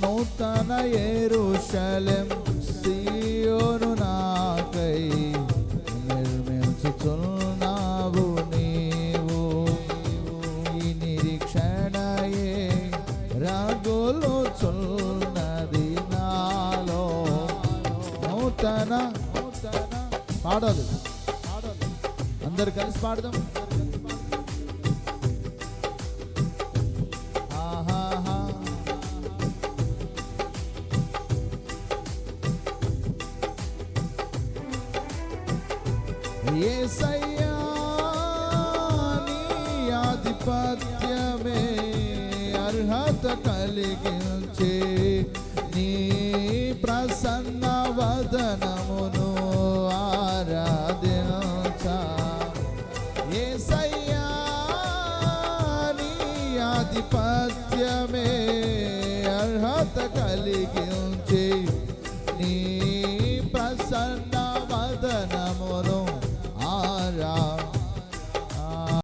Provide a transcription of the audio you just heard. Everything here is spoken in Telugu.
నూతన యెరూషలేం సీయోను నాకై నిర్మించుచున్నావు నీవు. ఈ నిరీక్షణయే రగులుచున్నది నాలో. నూతన పాడాలి, అందరు కలిసి పాడదాం. యేసయ్యా నీ ఆధిపత్యమే అర్హత కలిగించే నీ ప్రసన్న వదనమును ఆరాధించా. యేసయ్యా నీ ఆధిపత్యమే అర్హత కలిగించే